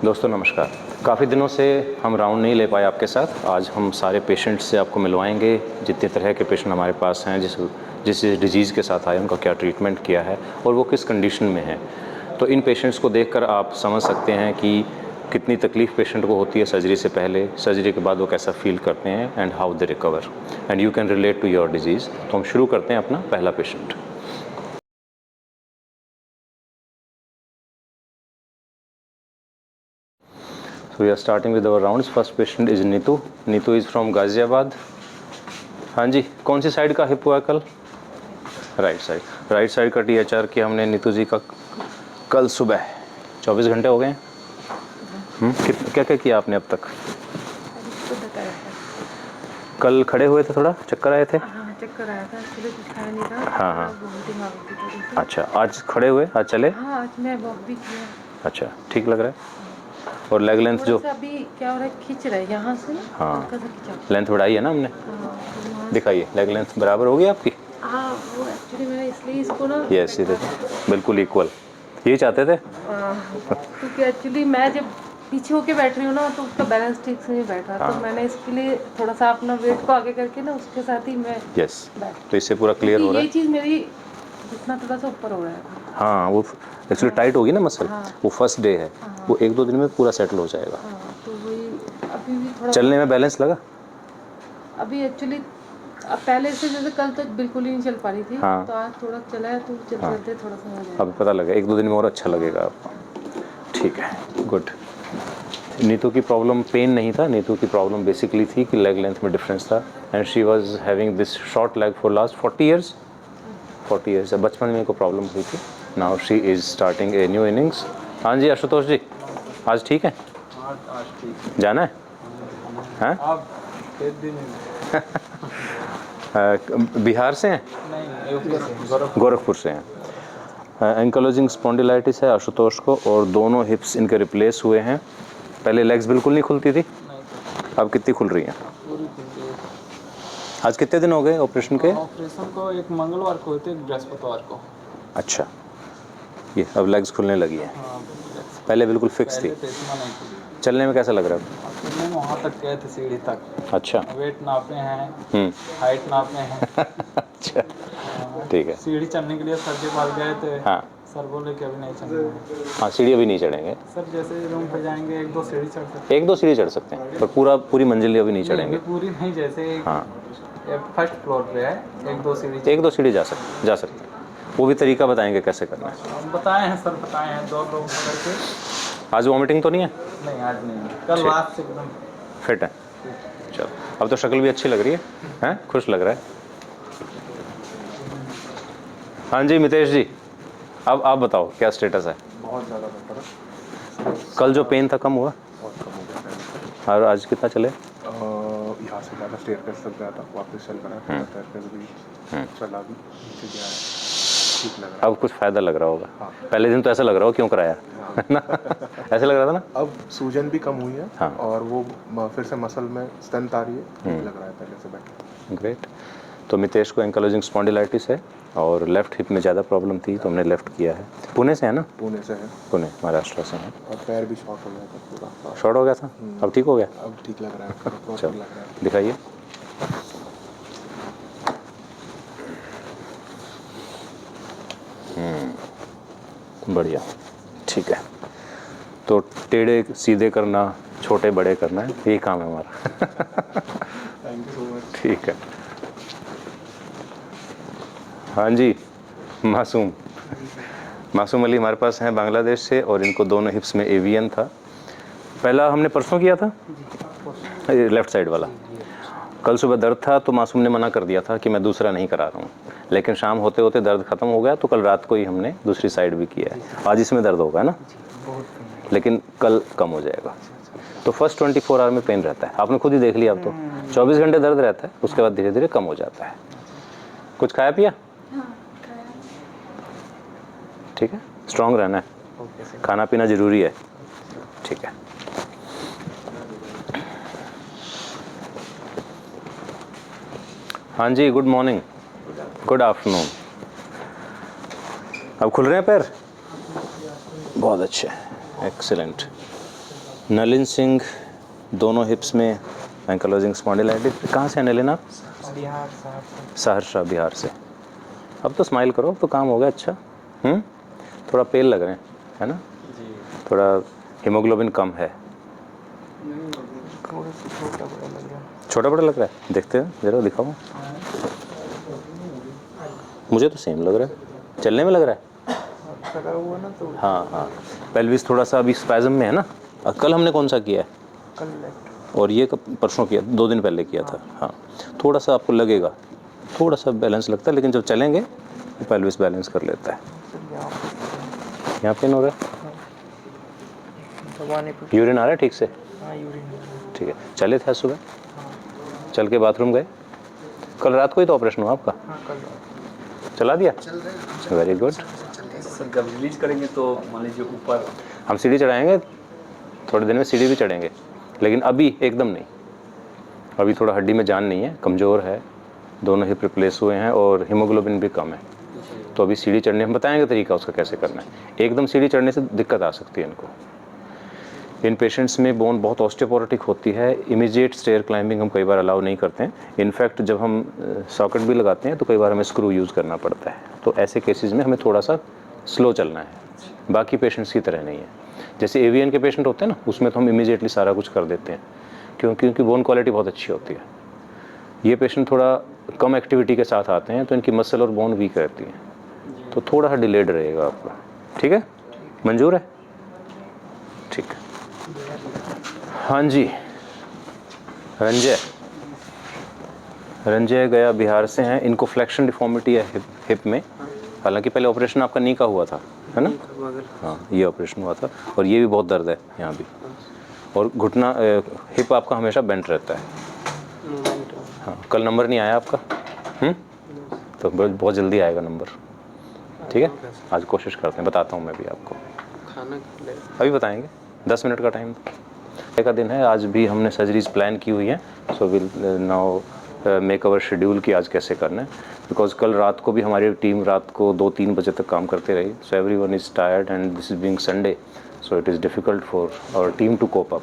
दोस्तों नमस्कार। काफ़ी दिनों से हम राउंड नहीं ले पाए आपके साथ। आज हम सारे पेशेंट्स से आपको मिलवाएंगे, जितने तरह के पेशेंट हमारे पास हैं, जिस डिजीज़ के साथ आए उनका क्या ट्रीटमेंट किया है और वो किस कंडीशन में है। तो इन पेशेंट्स को देखकर आप समझ सकते हैं कि कितनी तकलीफ़ पेशेंट को होती है सर्जरी से पहले, सर्जरी के बाद वो कैसा फील करते हैं and how they recover and you can relate to your disease. तो हम शुरू करते हैं अपना पहला patient. So we are starting with our rounds. First patient is Neetu. Neetu is from Ghaziabad. हाँ जी, कौन सी साइड का हिप हुआ कल? Right side. राइट साइड का THR किया हमने नीतू जी का कल सुबह। 24 घंटे हो गए हैं। क्या क्या किया आपने अब तक? कल खड़े हुए थे, थोड़ा चक्कर आए थे? हाँ, चक्कर आया था, कुछ खाया नहीं था। हाँ। वॉमिटिंग आ गई थी थोड़ी सी। अच्छा, आज खड़े हुए, आज चले? हाँ, आज मैं वॉक भी किया। अच्छा, ठीक लग रहा है। और लेग लेंथ जो अभी क्या हो रहा है, खींच रहा है यहाँ से। हाँ, हल्का सा खिंचा। लेंथ बढ़ाई है ना हमने। हाँ, दिखाइए, लेग लेंथ बराबर होगी आपकी? हाँ, वो एक्चुअली मैंने इसलिए इसको ना यस, ये बिल्कुल इक्वल यही चाहते थे। क्योंकि एक्चुअली मैं जब पीछे होके बैठ रही हूँ ना, तो उसका बैलेंस ठीक से नहीं बैठा। तो मैंने इसके लिए थोड़ा सा अपना वेट को आगे करके ना उसके साथ ही मैं यस, तो इससे पूरा क्लियर हो रहा है। ये चीज़ मेरी जितना थोड़ा सा ऊपर हो रहा है। हाँ, वो एक्चुअली टाइट होगी ना मसल। वो फर्स्ट डे है, वो 1-2 दिन में पूरा सेटल हो जाएगा। तो वही अभी भी थोड़ा चलने में बैलेंस लगा? अभी एक्चुअली अब पहले से जैसे कल तक बिल्कुल ही नहीं चल पा रही थी। हाँ। तो आज थोड़ा चला है, तो चलते चलते थोड़ा सा हो जाएगा। अब पता लगा, 1-2 दिन में और अच्छा लगेगा आपको। ठीक है, गुड। नीतू की प्रॉब्लम पेन नहीं था, नीतू की प्रॉब्लम बेसिकली थी कि लेग लेंथ में डिफरेंस था and she was having this short leg for last 40 years. 40 years बचपन में को प्रॉब्लम हुई थी। Now she is starting a new innings. हाँ जी आशुतोष जी, आज ठीक है? आज ठीक जाना है? हैं? आप दिन बिहार से हैं? नहीं, यूपी से, गोरखपुर से हैं। एंकलोजिंग स्पॉन्डिलाइटिस है आशुतोष को और दोनों हिप्स इनके रिप्लेस हुए हैं। पहले लेग्स बिल्कुल नहीं खुलती थी, अब कितनी खुल रही हैं? पूरी दिन। आज कितने दिन हो गए ऑपरेशन के? ऑपरेशन को एक मंगलवार को हुए थे, एक बृहस्पतिवार को। अच्छा, ये अब लेग्स खुलने लगी हैं। हाँ, पहले बिल्कुल फिक्स थी। पहले तो इतना नहीं थी। चलने में कैसा लग रहा है? चलने में वहाँ तक गए थे, सीढ़ी तक। अच्छा। वेट नापे हैं, हाइट नापे हैं। अच्छा, ठीक है। सीढ़ी चढ़ने के लिए सर के पास गए थे। हाँ, सर बोले कि अभी नहीं चढ़ना। हाँ, सीढ़ी अभी नहीं चढ़ेंगे सर जैसे रूम पे जाएंगे 1-2 सीढ़ी चढ़ सकते 1-2 सीढ़ी चढ़ सकते हैं, पर पूरी मंजिल अभी नहीं चढ़ेंगे। पूरी नहीं, जैसे हाँ, फर्स्ट फ्लोर पे है, 1-2 सीढ़ी। 1-2 सीढ़ी जा सकते हैं। वो भी तरीका बताएंगे कैसे करना है। हम बताए हैं सर, बताए हैं 2 लोग पकड़ के। आज वॉमिटिंग तो नहीं है? नहीं, आज नहीं, कल रात से एकदम फिट है। चलो, अब तो शक्ल भी अच्छी लग रही है, हैं? खुश लग रहा है। हाँ जी मितेश जी, अब आप बताओ क्या स्टेटस है? बहुत ज़्यादा बेहतर है। कल जो पेन था कम हुआ बहुत कम हो गया है। और आज कितना चले? यहाँ से ज़्यादा स्टेयरकेस तक गया था, वापस चल रहा है। स्टेयरकेस भी चला भी, नीचे गया है, ठीक लग रहा है। अब कुछ फ़ायदा लग रहा होगा। पहले दिन तो ऐसा लग रहा हो क्यों कराया है ना? ऐसे लग रहा था ना? अब सूजन भी कम हुई है। हाँ। और वो फिर से मसल में स्ट्रेंथ आ रही है, ठीक लग रहा है पहले से बेटर। ग्रेट। तो मितेश को एंकलोजिंग स्पॉन्डिलाइटिस है और लेफ्ट हिप में ज़्यादा प्रॉब्लम थी तो हमने लेफ्ट किया है। पुणे से है ना? पुणे से है पुणे, महाराष्ट्र से है। और पैर भी शॉर्ट हो गया था पूरा। शॉर्ट हो गया था, अब ठीक हो गया? अब ठीक लग रहा है, प्रॉपर चलो लग रहा है। दिखाइए। बढ़िया, ठीक है। तो टेढ़े सीधे करना, छोटे बड़े करना है, यही काम है हमारा। Thank you so much. ठीक है। हाँ जी, मासूम अली हमारे पास हैं बांग्लादेश से और इनको दोनों हिप्स में एवीएन था। पहला हमने परसों किया था लेफ़्ट साइड वाला। कल सुबह दर्द था तो मासूम ने मना कर दिया था कि मैं दूसरा नहीं करा रहा हूँ, लेकिन शाम होते होते दर्द ख़त्म हो गया तो कल रात को ही हमने दूसरी साइड भी किया है। आज इसमें दर्द होगा ना, लेकिन कल कम हो जाएगा। तो फर्स्ट 24 आवर में पेन रहता है, आपने खुद ही देख लिया। अब तो 24 घंटे दर्द रहता है, उसके बाद धीरे धीरे कम हो जाता है। कुछ खाया पिया? ठीक है, स्ट्रांग रहना है, खाना पीना ज़रूरी है। ठीक है। हाँ जी, गुड मॉर्निंग, गुड आफ्टरनून। अब खुल रहे हैं पैर? बहुत अच्छे, एक्सीलेंट। नलिन सिंह, दोनों हिप्स में एंकलोजिंग स्पॉन्डिलाइटिस। कहाँ से हैं नलिन आप? बिहार सहरसा, बिहार से। अब तो स्माइल करो, अब तो काम हो गया। अच्छा, थोड़ा पेल लग रहे हैं, है ना? जी। थोड़ा हीमोग्लोबिन कम है। थोड़ा सा छोटा बड़ा लग रहा है। छोटा बड़ा लग रहा है, देखते हैं जरा, दिखाओ। मुझे तो सेम लग रहा है, चलने में लग रहा है। लगा हुआ ना तो हाँ हाँ, पेल्विस थोड़ा सा अभी स्पैज़म में है ना। कल हमने कौन सा किया है? कल लेफ्ट। और ये परसों किया, 2 दिन पहले किया था। हाँ, थोड़ा सा आपको लगेगा, थोड़ा सा बैलेंस लगता है, लेकिन जब चलेंगे तो पेल्विस बैलेंस कर लेता है। यहाँ पेन हो रहा है, दबाने पे। यूरिन आ रहा है ठीक से? हाँ यूरिन। ठीक है। चले थे आज सुबह? चल के बाथरूम गए? कल रात को ही तो ऑपरेशन हुआ आपका? हाँ कल चला दिया? Very good. सर जब रिलीज करेंगे तो मान लीजिए ऊपर हम सीढ़ी चढ़ाएंगे, थोड़े दिन में सीढ़ी भी चढ़ेंगे, लेकिन अभी एकदम नहीं। अभी थोड़ा हड्डी में जान नहीं है, कमज़ोर है, दोनों हिप रिप्लेस हुए हैं और हीमोग्लोबिन भी कम है। तो अभी सीढ़ी चढ़ने हम बताएंगे तरीका उसका कैसे करना है। एकदम सीढ़ी चढ़ने से दिक्कत आ सकती है इनको। इन पेशेंट्स में बोन बहुत ऑस्टियोपोरोटिक होती है, इमीडिएट स्टेयर क्लाइंबिंग हम कई बार अलाउ नहीं करते हैं। इनफैक्ट जब हम सॉकेट भी लगाते हैं तो कई बार हमें स्क्रू यूज़ करना पड़ता है। तो ऐसे केसेस में हमें थोड़ा सा स्लो चलना है, बाकी पेशेंट्स की तरह नहीं है। जैसे एवीएन के पेशेंट होते हैं ना, उसमें तो हम इमीडिएटली सारा कुछ कर देते हैं, क्योंकि उनकी बोन क्वालिटी बहुत अच्छी होती है। ये पेशेंट थोड़ा कम एक्टिविटी के साथ आते हैं तो इनकी मसल और बोन वीक रहती है, तो थोड़ा सा डिलेड रहेगा आपका। ठीक है, मंजूर है? ठीक है। हाँ जी, रंजय गया बिहार से हैं। इनको फ्लेक्शन डिफॉर्मिटी है हिप में, हालांकि पहले ऑपरेशन आपका नी का हुआ था, है ना? हाँ, ये ऑपरेशन हुआ था और ये भी बहुत दर्द है यहाँ भी। और घुटना हिप आपका हमेशा बेंट रहता है। हाँ, कल नंबर नहीं आया आपका? तो बहुत जल्दी आएगा नंबर। ठीक है, आज कोशिश करते हैं, बताता हूँ मैं भी आपको। खाना अभी बताएंगे, 10 मिनट का टाइम का दिन है। आज भी हमने सर्जरीज प्लान की हुई है, so will now make our schedule कि आज कैसे करना है। बिकॉज कल रात को भी हमारी टीम रात को 2-3 बजे तक काम करते रही, so everyone is tired and this is being Sunday, so it is difficult for our team to cope up.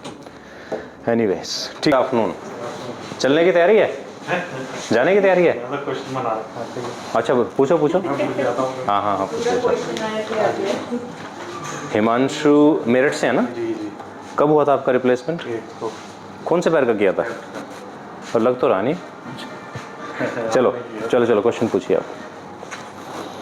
Anyways, ठीक, आफ्टरनून चलने की तैयारी है? जाने की तैयारी है? अच्छा, पूछो हाँ हाँ हाँ, पूछो। हिमांशु मेरठ से है ना? कब हुआ था आपका रिप्लेसमेंट? कौन से पैर का किया था? और लग तो रहा नहीं। चलो क्वेश्चन पूछिए आप।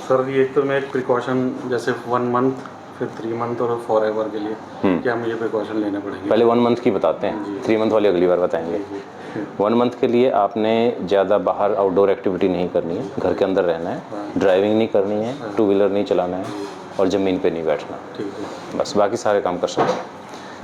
सर ये तो मैं एक प्रिकॉशन जैसे 1 मंथ फिर 3 मंथ और फॉरएवर के लिए क्या मुझे प्रिकॉशन लेने पड़ेंगे? पहले 1 मंथ की बताते हैं, 3 मंथ वाली अगली बार बताएंगे। 1 मंथ के लिए आपने ज़्यादा बाहर आउटडोर एक्टिविटी नहीं करनी है, घर के अंदर रहना है, ड्राइविंग नहीं करनी है, 2 व्हीलर नहीं चलाना है और ज़मीन पे नहीं बैठना। ठीक है, बस बाकी सारे काम कर सकते हैं।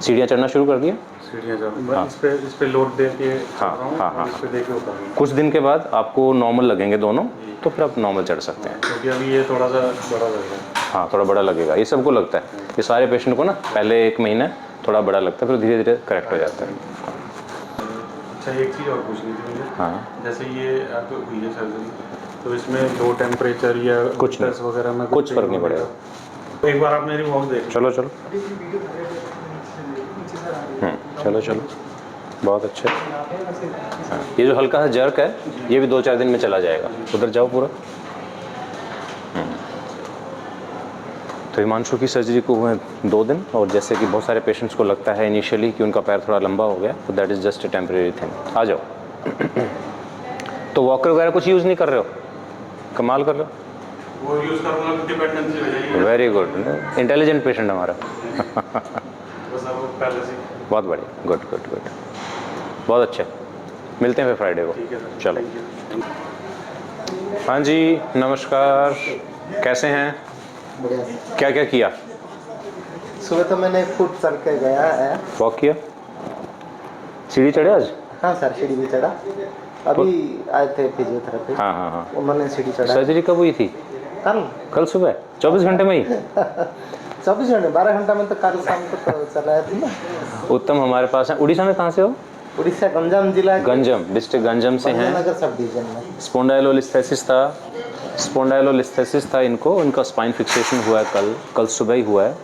सीढ़ियाँ चढ़ना शुरू कर दिए? सीढ़ियाँ चढ़ इस पे लोड दे के हाँ। इस पे दे के उतारूँ। कुछ दिन के बाद आपको नॉर्मल लगेंगे दोनों, तो फिर आप नॉर्मल चढ़ सकते हैं। क्योंकि अभी ये थोड़ा सा बड़ा लग रहा है। हाँ, थोड़ा बड़ा लगेगा, ये सबको लगता है। ये सारे पेशेंट को ना पहले 1 महीना थोड़ा बड़ा लगता है, फिर धीरे धीरे करेक्ट हो जाता है। अच्छा, एक चीज़ और पूछनी थी मुझे। हाँ, जैसे ये आपको हुई है सर्जरी, तो इसमें लो टेम्परेचर या कुछ नहीं, वगैरह में कुछ फर्क नहीं पड़ेगा। तो एक बार आप मेरी वॉक देख चलो चलो, बहुत अच्छे। हाँ, ये जो हल्का सा जर्क है ये भी 2-4 दिन में चला जाएगा। उधर जाओ पूरा। तो हिमांशु की सर्जरी को हुए 2 दिन, और जैसे कि बहुत सारे पेशेंट्स को लगता है इनिशियली कि उनका पैर थोड़ा लंबा हो गया, तो that is just a temporary thing. आ जाओ। तो वॉकर वगैरह कुछ यूज़ नहीं कर रहे हो? कमाल कर रहे हो, वो यूज़ करूँगा तो डिपेंडेंसी हो जाएगी। वेरी गुड, इंटेलिजेंट पेशेंट हमारा। बस अब पहले से बहुत बढ़िया, गुड, बहुत अच्छे। मिलते हैं फिर फ्राइडे को। ठीक है सर, चलो। Thank you. हाँ जी, नमस्कार, कैसे हैं? क्या क्या किया? सुबह तो मैंने फुट चल के गया है। वॉक किया? सीढ़ी चढ़े आज? हाँ सर, सीढ़ी भी चढ़ा। अभी आए थे फिजियोथेरेपी, हाँ। उन्होंने सीढ़ी चढ़ा। सर्जरी कब हुई थी? कल सुबह 24 घंटे में ही? 24 घंटे, 12 घंटा में तो कल शाम को तो चलाया था ना। उत्तम हमारे पास है। उड़ीसा में कहाँ से हो? उड़ीसा गंजाम जिला, गंजम डिस्ट्रिक्ट, गंजम से हैं। नगर सब डिवीजन में। स्पोंडाइलोलिस्थेसिस था इनको, उनका स्पाइन फिक्सेशन हुआ है कल सुबह ही हुआ है।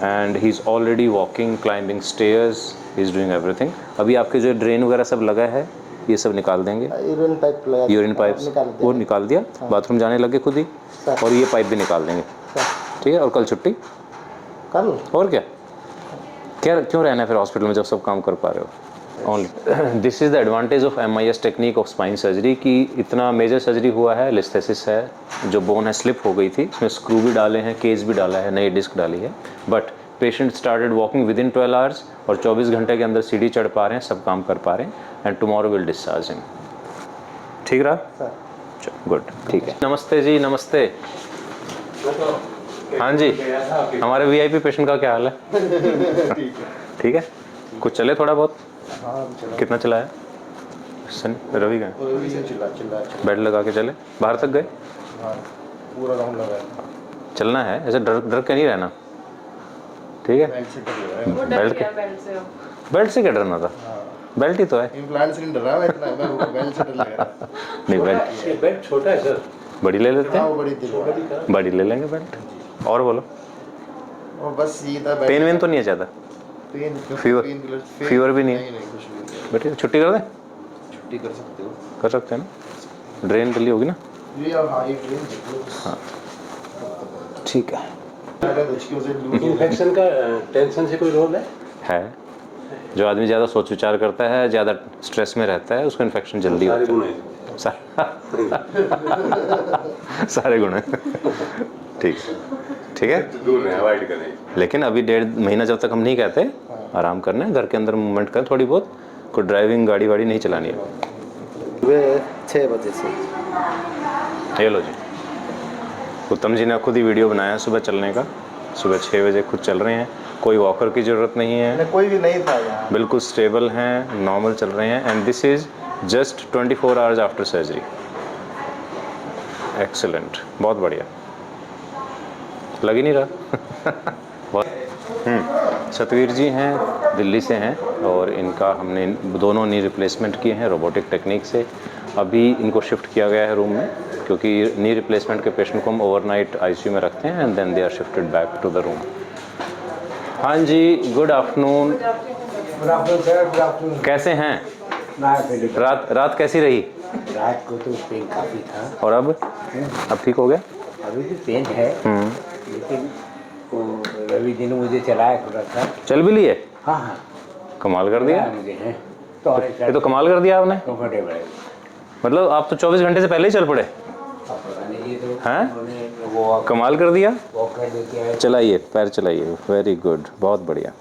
And he is already walking, climbing stairs, he is doing everything. अभी आपके जो ड्रेन वगैरह सब लगा है ये सब निकाल देंगे, यूरिन पाइप लगा, यूरिन पाइप्स वो निकाल दिया, बाथरूम जाने लगे खुद ही, और ये पाइप भी निकाल देंगे, ठीक है। और कल छुट्टी, कल और क्या क्या क्यों रहना है फिर हॉस्पिटल में जब सब काम कर पा रहे हो। Only this is the advantage of MIS technique of spine surgery कि इतना मेजर सर्जरी हुआ है, लिस्थेसिस है, जो बोन है स्लिप हो गई थी, इसमें स्क्रू भी डाले हैं, केज भी डाला है, नई डिस्क डाली है, but patient started walking within 12 hours और 24 घंटे के अंदर सीढ़ी चढ़ पा रहे हैं, सब काम कर पा रहे हैं, and tomorrow will discharge him. ठीक रहा, गुड, ठीक है। नमस्ते जी, नमस्ते। हाँ जी, हमारे VIP पेशेंट का क्या हाल है? ठीक है, कुछ चले थोड़ा बहुत? कितना चला है? रवि गए, बेड लगा के चले, बाहर तक गए, पूरा राउंड लगा, चलना है, ऐसे डर डर के नहीं रहना, ठीक है। वो डर बेल्ट गया बेल्ट से। बेल्ट से क्या डरना था, बेल्ट ही तो है। इम्प्लांट से नहीं डर रहा मैं, इतना मैं बेल्ट से डर लग रहा। नहीं बेल्ट, बेड छोटा है सर, बड़ी ले लेते हाँ हैं, वो बड़ी दिल, बड़ी ले लेंगे बेल्ट। और बोलो, और बस ये था पेन वेन तो नहीं है ज़्यादा? फीवर फीवर भी नहीं है? नहीं कुछ नहीं, बेटे छुट्टी कर दें? छुट्टी कर सकते हो। कर सकते हैं ना, ड्रेन डली होगी ना। ये अब हाँ एक ड्रेन देख लो। हाँ ठीक है। इन्फेक्शन का टेंशन से कोई रोल है? जो आदमी ज़्यादा सोच विचार करता है, ज़्यादा स्ट्रेस में रहता है, उसको इन्फेक्शन जल्दी होता है। सारे गुण हैं। ठीक ठीक है, दूर में अवॉइड करें। लेकिन अभी 1.5 महीना जब तक हम नहीं कहते, आराम करना है, घर के अंदर मूवमेंट कर थोड़ी बहुत, कोई ड्राइविंग गाड़ी वाड़ी नहीं चलानी है। सुबह 6 बजे से। ये लो जी, उत्तम जी ने खुद ही वीडियो बनाया है सुबह चलने का, सुबह 6 बजे खुद चल रहे हैं, कोई वॉकर की ज़रूरत नहीं है, कोई भी नहीं था यहाँ, बिल्कुल स्टेबल हैं, नॉर्मल चल रहे हैं, and this is just 24 hours after surgery. Excellent, बहुत बढ़िया, लग ही नहीं रहा। बहुत सतवीर जी हैं, दिल्ली से हैं, और इनका हमने दोनों नी रिप्लेसमेंट किए हैं रोबोटिक टेक्निक से। अभी इनको शिफ्ट किया गया है रूम में, क्योंकि नी रिप्लेसमेंट के पेशेंट को हम ओवरनाइट ICU में रखते हैं, and then they are shifted back to the room. हाँ जी, good afternoon. Good afternoon sir, good afternoon. कैसे हैं? रात कैसी रही? रात को तो पेन काफ़ी था, और अब ठीक हो गया? अभी भी पेन है, लेकिन वो रवि जी ने मुझे चलाया थोड़ा सा। चल भी लिए? हाँ हाँ, कमाल कर दिया, मुझे है तो ये तो कमाल कर दिया आपने। कंफर्टेबल है। मतलब आप तो 24 घंटे से पहले ही चल पड़े हैं? वो कमाल कर दिया। वॉक कर देते हैं। चलाइए, पैर चलाइए, वेरी गुड, बहुत बढ़िया।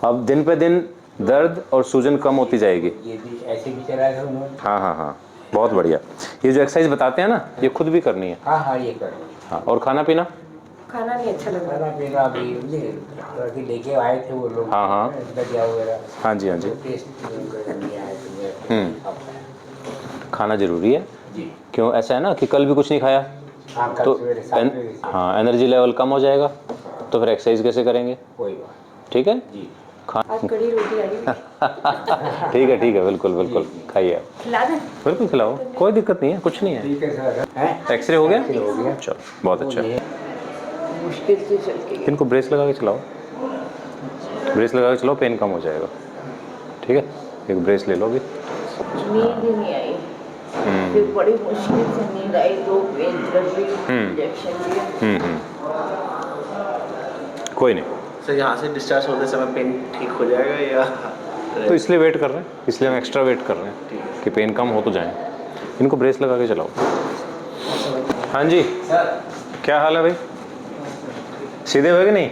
अब दिन पे दिन दर्द और सूजन कम होती जाएगी। ये भी ऐसे भी चलाया था उन्होंने। हाँ हाँ हाँ, बहुत बढ़िया। ये जो एक्सरसाइज बताते हैं ना, ये खुद भी करनी है। हाँ हाँ, ये कर हाँ, और खाना पीना? खाना नहीं अच्छा लग रहा। खाना पीना अभी लेके आए थे वो लोग। हाँ हाँ दलिया वगैरह। हाँ जी, हाँ जी। टेस्ट नहीं आया तो खाना ज़रूरी है। जी क्यों, ऐसा है ना कि कल भी कुछ नहीं खाया हाँ, कल तो सवेरे 7 बजे से हाँ, एनर्जी लेवल कम हो जाएगा, तो फिर एक्सरसाइज कैसे करेंगे? कोई बात ठीक है जी। आज कड़ी रोटी आई। ठीक है, बिल्कुल बिल्कुल, खाइए आप, खिला दे। बिल्कुल खिलाओ, कोई दिक्कत नहीं है, कुछ नहीं है। ठीक है सर। हैं? एक्सरे हो गया? हो गया। चलो, बहुत अच्छा। मुश्किल से चल के इनको ब्रेस लगा के चलाओ, ब्रेस लगा के चलाओ, पेन कम हो जाएगा। ठीक है, एक ब्रेस ले लोगे। नींद ही नहीं आई, फिर बड़ी मुश्किल से नींद आई, 2 पेन भी इंजेक्शन लिए। कोई नहीं, सर यहाँ से डिस्चार्ज होने समय पेन ठीक हो जाएगा या? तो इसलिए वेट कर रहे हैं, इसलिए हम एक्स्ट्रा वेट कर रहे हैं कि पेन कम हो तो जाए। इनको ब्रेस लगा के चलाओ। हाँ जी, क्या हाल है भाई? सीधे हुए कि नहीं?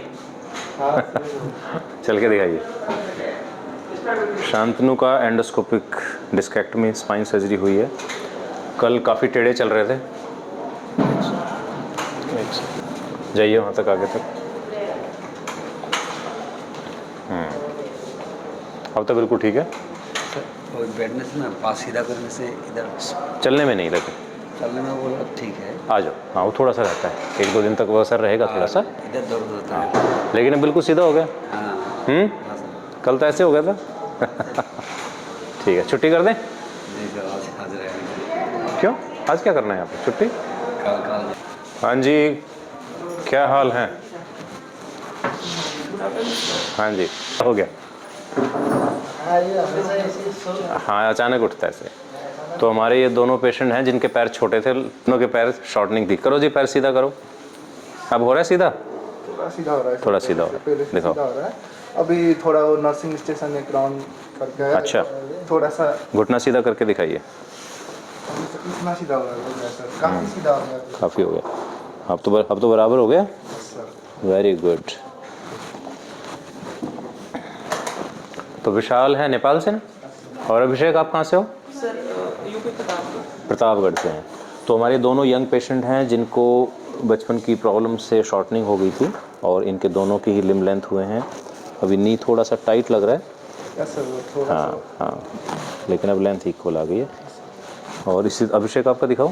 चल के दिखाइए। शांतनु का एंडोस्कोपिक डिस्केक्टमी स्पाइन सर्जरी हुई है। कल काफ़ी टेढ़े चल रहे थे, जाइए वहाँ तक, आगे तक। अब तो बिल्कुल ठीक है। बैठने से ना पास सीधा करने से इधर चलने में नहीं लगे, चलने में वो ठीक है। आ जाओ। हाँ, वो थोड़ा सा रहता है, 1-2 दिन तक वो असर रहेगा थोड़ा सा, इधर दर्द होता है। लेकिन अब बिल्कुल सीधा हो गया। हाँ कल तो ऐसे हो गया था। ठीक है, छुट्टी कर दें? नहीं सर, आज रहेगा। क्यों, आज क्या करना है यहाँ पे? छुट्टी? कल हाँ जी, क्या हाल है? हाँ जी, हो गया। हाँ, अचानक उठता है ऐसे। तो हमारे ये दोनों पेशेंट हैं जिनके पैर छोटे थे, दोनों के पैर शॉर्टनिंग थी। करो जी, पैर सीधा करो। अब हो रहा है सीधा? थोड़ा सीधा हो रहा है, थोड़ा सीधा हो रहा है, पहले से दिखाओ। सीधा हो रहा है। अभी थोड़ा वो नर्सिंग स्टेशन एक राउंड करके आया, अच्छा। थोड़ा सा घुटना सीधा करके दिखाइए। इतना सीधा हो रहा है सर, काफ़ी सीधा हो गया काफ़ी हो गया। अब तो बराबर हो गया। सर। Very good. तो विशाल है नेपाल से ना, और अभिषेक आप कहाँ से हो? सर यूपी प्रतापगढ़ से हैं। तो हमारे दोनों यंग पेशेंट हैं जिनको बचपन की प्रॉब्लम से शॉर्टनिंग हो गई थी, और इनके दोनों की ही लिम्ब लेंथ हुए हैं। अभी नी थोड़ा सा टाइट लग रहा है, यस सर, वो थोड़ा हाँ हाँ, लेकिन अब लेंथ इक्वल आ गई है। और इसी अभिषेक आपका दिखाओ।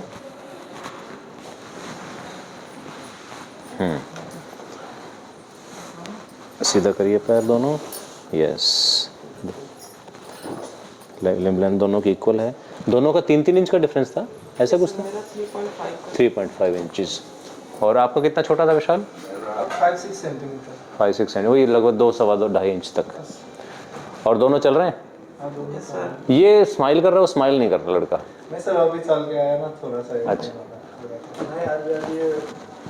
सीधा करिए पैर दोनों। यस, लिम्ब लेंथ दोनों की इक्वल है। दोनों का 3-3 इंच का डिफरेंस था, ऐसा कुछ था? 3.5 इंचज़। और आपका कितना छोटा था विशाल? 5-6 सेंटीमीटर। 5-6 सेंटीमीटर, वही लगभग 2-2.5 इंच तक। और दोनों चल रहे हैं? ये स्माइल कर रहा है, वो स्माइल नहीं कर रहा लड़का। नहीं सर, अभी चल के आया ना थोड़ा सा। अच्छा।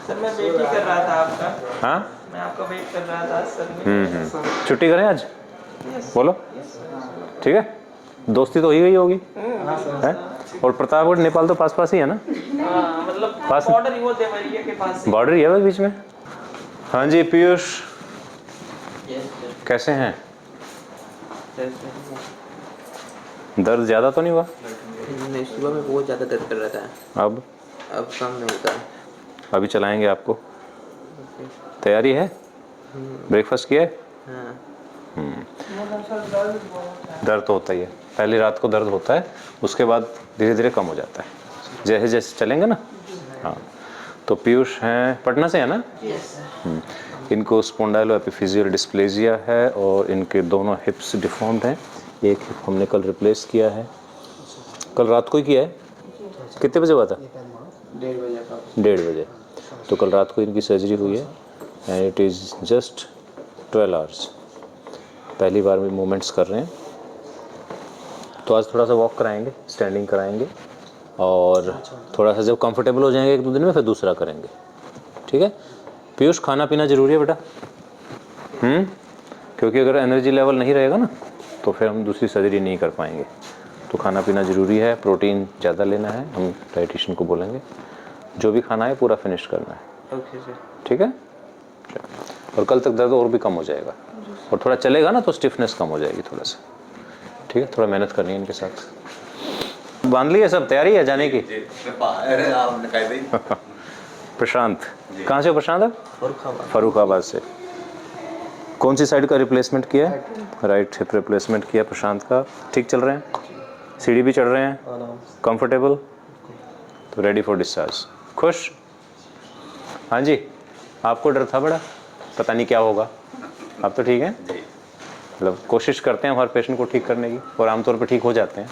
सर मैं वेट ही कर रहा था आपका। हाँ, मैं आपका वेट कर रहा था सर। छुट्टी करें आज? बोलो। ठीक है, दोस्ती तो हो ही गई होगी है? और प्रतापगढ़ नेपाल तो पास पास ही है ना? मतलब पास बॉर्डर ही वो देवरिया के पास से। बॉर्डर ही है बीच में। हाँ जी पीयूष, कैसे हैं? दर्द ज़्यादा तो नहीं हुआ? नहीं, सुबह में बहुत ज़्यादा दर्द कर रहा था। अब कम नहीं होता। अभी चलाएंगे आपको। तैयारी है? ब्रेकफास्ट किया है? दर्द तो होता ही है, पहली रात को दर्द होता है, उसके बाद धीरे धीरे कम हो जाता है जैसे जैसे चलेंगे ना। हाँ, तो पीयूष हैं, पटना से है ना? इनको स्पोंडाइलो एपिफिजियल डिस्प्लेजिया है, और इनके दोनों हिप्स डिफॉर्म्ड हैं। एक हिप हमने कल रिप्लेस किया है, कल रात को ही किया है। कितने बजे हुआ था? 1:30 बजे। तो कल रात को इनकी सर्जरी हुई है, and it is just 12 hours. पहली बार में मूवमेंट्स कर रहे हैं। तो आज थोड़ा सा वॉक कराएंगे, स्टैंडिंग कराएंगे, और थोड़ा सा जब कंफर्टेबल हो जाएंगे 1-2 दिन में, फिर दूसरा करेंगे। ठीक है पीयूष, खाना पीना ज़रूरी है बेटा। क्योंकि अगर एनर्जी लेवल नहीं रहेगा ना, तो फिर हम दूसरी सर्जरी नहीं कर पाएंगे। तो खाना पीना ज़रूरी है, प्रोटीन ज़्यादा लेना है, हम डाइटिशियन को बोलेंगे। जो भी खाना है पूरा फिनिश करना है। Okay sir. ठीक है, और कल तक दर्द और भी कम हो जाएगा, और थोड़ा चलेगा ना तो स्टिफनेस कम हो जाएगी थोड़ा सा। ठीक है, थोड़ा मेहनत करनी है इनके साथ। बांध ली है सब, तैयारी है जाने की? प्रशांत, कहाँ से हो प्रशांत? आप फर्रुखाबाद से। कौन सी साइड का रिप्लेसमेंट किया है? राइट हिप रिप्लेसमेंट किया प्रशांत का। ठीक चल रहे हैं, सीढ़ी भी चढ़ रहे हैं, कंफर्टेबल, तो रेडी फॉर डिस्चार्ज। खुश? हाँ जी, आपको डर था बड़ा, पता नहीं क्या होगा, आप तो ठीक हैं? मतलब कोशिश करते हैं हर पेशेंट को ठीक करने की, और आमतौर पर ठीक हो जाते हैं।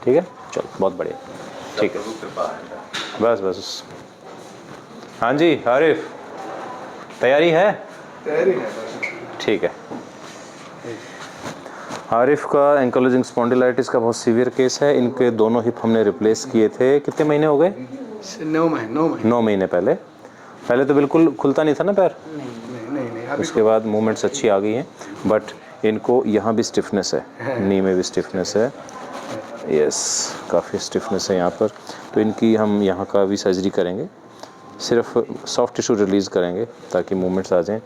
ठीक है, चलो बहुत बढ़िया, ठीक है, बस बस। हाँ जी आरिफ, तैयारी है? तैयारी है। ठीक है। आरिफ का एंकलोजिंग स्पॉन्डिलाइटिस का बहुत सीवियर केस है। इनके दोनों हिप हमने रिप्लेस किए थे, कितने महीने हो गए? 9 महीने पहले तो बिल्कुल खुलता नहीं था ना पैर। नहीं। उसके बाद मूवमेंट्स अच्छी आ गई हैं, बट इनको यहाँ भी स्टिफनेस है, नी में भी स्टिफनेस है। यस, काफ़ी स्टिफनेस है यहाँ पर। तो इनकी हम यहाँ का भी सर्जरी करेंगे, सिर्फ सॉफ्ट टिश्यू रिलीज़ करेंगे ताकि मूवमेंट्स आ जाएं,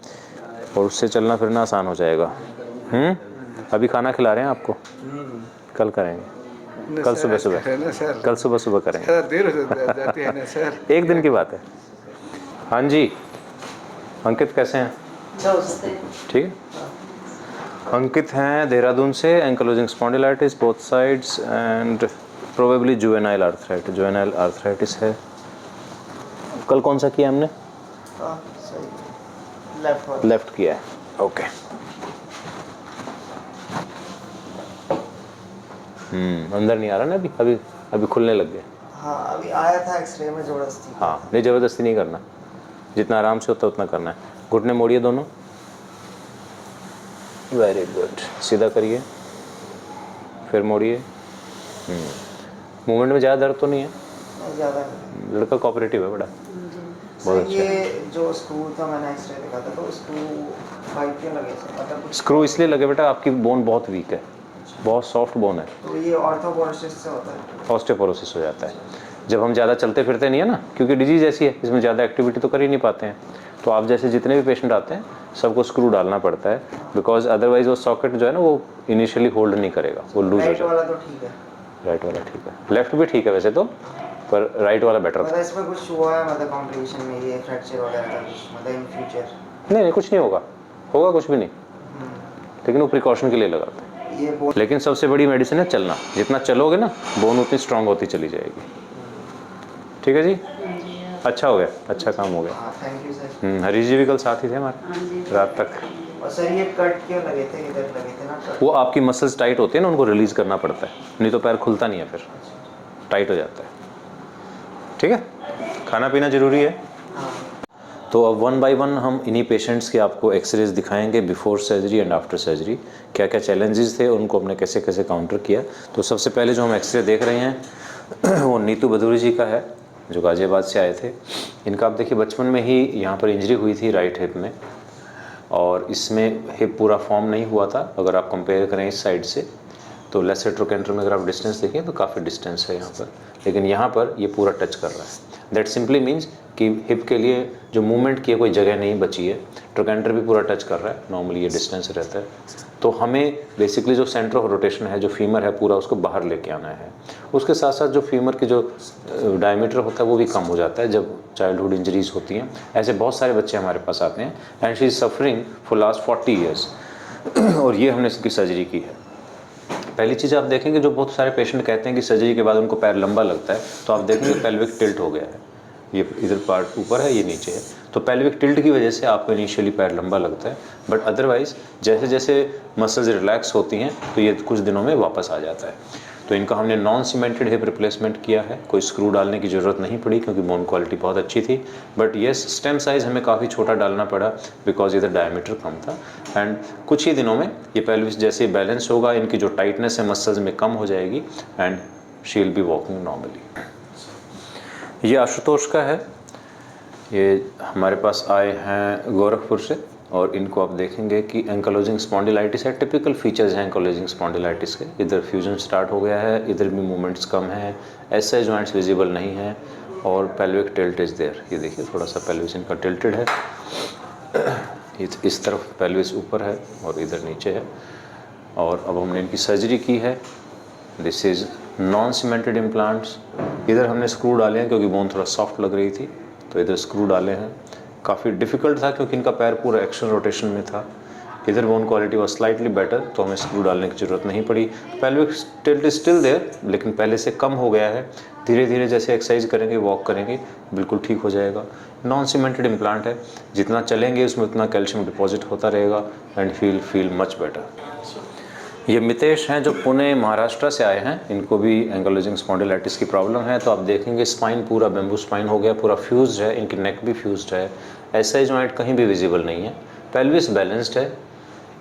और उससे चलना फिरना आसान हो जाएगा। अभी खाना खिला रहे हैं आपको? कल करेंगे, कल सुबह कल सुबह करेंगे। देर हो जाती है ना सर। एक दिन की बात है। हाँ जी अंकित, कैसे हैं? ठीक है, अंकित हैं देहरादून से, ankylosing spondylitis both sides, and probably juvenile arthritis है। कल कौन सा किया हमने? लेफ्ट किया है, ओके। अंदर नहीं आ रहा ना अभी खुलने लग गए। हाँ, अभी आया था एक्सरे में ज़बरदस्ती। हाँ, नहीं ज़बरदस्ती नहीं करना, जितना आराम से होता है उतना करना है। घुटने मोड़िए दोनों, वेरी गुड, सीधा करिए, फिर मोड़िए। मूवमेंट में ज़्यादा दर्द तो नहीं है? ज़्यादा लड़का कोऑपरेटिव है बड़ा, बहुत अच्छा। ये जो स्क्रू था मैंने एक्सरे देखा था, तो स्क्रू वाइट क्यों लगे सर? मतलब कुछ स्क्रू इसलिए लगे बेटा, आपकी बोन बहुत वीक है, बहुत सॉफ्ट बोन है, तो ये ऑर्थोपोरोसिस से होता है। ऑस्टियोपोरोसिस हो जाता है जब हम ज़्यादा चलते फिरते नहीं है ना, क्योंकि डिजीज़ ऐसी है इसमें ज़्यादा एक्टिविटी तो कर ही नहीं पाते हैं। तो आप जैसे जितने भी पेशेंट आते हैं सबको स्क्रू डालना पड़ता है, बिकॉज अदरवाइज वो सॉकेट जो है ना वो इनिशियली होल्ड नहीं करेगा, वो लूज हो राइट जाएगा। वाला तो ठीक है, राइट वाला ठीक है, लेफ्ट भी ठीक है वैसे तो, पर राइट वाला बेटर था। मतलब इसमें कुछ हुआ है मतलब कॉम्प्लिकेशन में, ये फ्रैक्चर वगैरह का कुछ मतलब इन फ्यूचर? नहीं नहीं, कुछ नहीं होगा, होगा कुछ भी नहीं, लेकिन वो प्रिकॉशन के लिए लगाते हैं। ये बोन लेकिन सबसे बड़ी मेडिसिन है चलना, जितना चलोगे ना बोन उतनी स्ट्रांग होती चली जाएगी। ठीक है जी, अच्छा हो गया, अच्छा काम हो गया। हाँ, थैंक यू सर। हरीश जी भी कल साथ ही थे हमारे रात तक। और सर ये कट क्यों लगे थे, इधर लगे थे ना कट? वो आपकी मसल्स टाइट होती है ना, उनको रिलीज़ करना पड़ता है, नहीं तो पैर खुलता नहीं है, फिर टाइट हो जाता है। ठीक है, खाना पीना ज़रूरी है। तो अब 1 बाय 1 हम इन्हीं पेशेंट्स के आपको एक्सरेज दिखाएंगे, before surgery and after surgery क्या क्या चैलेंजेस थे, उनको हमने कैसे कैसे काउंटर किया। तो सबसे पहले जो हम एक्सरे देख रहे हैं वो नीतू बदूरी जी का है, जो गाज़ियाबाद से आए थे। इनका आप देखिए बचपन में ही यहाँ पर इंजरी हुई थी राइट हिप में, और इसमें हिप पूरा फॉर्म नहीं हुआ था। अगर आप कंपेयर करें इस साइड से तो लेफ्ट साइड ट्रोकेंटर में अगर आप डिस्टेंस देखें तो काफ़ी डिस्टेंस है यहाँ पर, लेकिन यहाँ पर ये पूरा टच कर रहा है। दैट सिंपली मीन्स कि हिप के लिए जो मूवमेंट की कोई जगह नहीं बची है, ट्रोकेंटर भी पूरा टच कर रहा है, नॉर्मली ये डिस्टेंस रहता है। तो हमें बेसिकली जो सेंटर ऑफ रोटेशन है, जो फीमर है पूरा उसको बाहर लेके आना है। उसके साथ साथ जो फीमर की जो डायमीटर होता है वो भी कम हो जाता है जब चाइल्डहुड इंजरीज होती हैं। ऐसे बहुत सारे बच्चे हमारे पास आते हैं and she is suffering for last 40 years और ये हमने इसकी सर्जरी की है। पहली चीज़ आप देखेंगे, जो बहुत सारे पेशेंट कहते हैं कि सर्जरी के बाद उनको पैर लंबा लगता है, तो आप देखेंगे पेल्विक टिल्ट हो गया है, ये इधर पार्ट ऊपर है, ये नीचे है। तो पेल्विक टिल्ट की वजह से आपको इनिशियली पैर लंबा लगता है, बट अदरवाइज जैसे जैसे मसल्स रिलैक्स होती हैं तो ये कुछ दिनों में वापस आ जाता है। तो इनका हमने नॉन सीमेंटेड हिप रिप्लेसमेंट किया है, कोई स्क्रू डालने की ज़रूरत नहीं पड़ी क्योंकि बोन क्वालिटी बहुत अच्छी थी। बट येस, स्टेम साइज़ हमें काफ़ी छोटा डालना पड़ा बिकॉज इधर डायमीटर कम था। एंड कुछ ही दिनों में ये पेल्विस जैसे बैलेंस होगा, इनकी जो टाइटनेस है मसल्स में कम हो जाएगी and she will be walking normally. ये आशुतोष का है, ये हमारे पास आए हैं गोरखपुर से, और इनको आप देखेंगे कि एंकलोजिंग स्पॉन्डिलाइटिस है। टिपिकल फीचर्स हैं एंकलोजिंग स्पॉन्डिलाइटिस के। इधर फ्यूजन स्टार्ट हो गया है, इधर भी मूवमेंट्स कम हैं, ऐसे जॉइंट्स विजिबल नहीं हैं, और पेल्विक टिल्ट इज देयर। ये देखिए थोड़ा सा पेल्विस इनका टिल्टेड है, इस तरफ पेल्विस ऊपर है और इधर नीचे है। और अब हमने इनकी सर्जरी की है। This is non cemented implants. इधर हमने स्क्रू डाले हैं क्योंकि बोन थोड़ा सॉफ्ट लग रही थी, तो इधर स्क्रू डाले हैं। काफ़ी डिफ़िकल्ट था क्योंकि इनका पैर पूरा एक्शन रोटेशन में था। इधर bone quality was slightly better, तो हमें स्क्रू डालने की ज़रूरत नहीं पड़ी। Pelvic tilt is still there, लेकिन पहले से कम हो गया है। धीरे धीरे जैसे एक्सरसाइज करेंगे, वॉक करेंगे, बिल्कुल ठीक हो जाएगा। नॉन सीमेंटेड इम्प्लांट है, जितना चलेंगे उसमें उतना कैल्शियम डिपॉजिट होता रहेगा एंड फील मच बेटर। ये मितेश हैं जो पुणे महाराष्ट्र से आए हैं, इनको भी एंकलोजिंग स्पॉन्डिलाइटिस की प्रॉब्लम है। तो आप देखेंगे स्पाइन पूरा बेम्बू स्पाइन हो गया, पूरा फ्यूज्ड है, इनकी नेक भी फ्यूज्ड है, ऐसा जॉइंट कहीं भी विजिबल नहीं है। पेल्विस बैलेंस्ड है,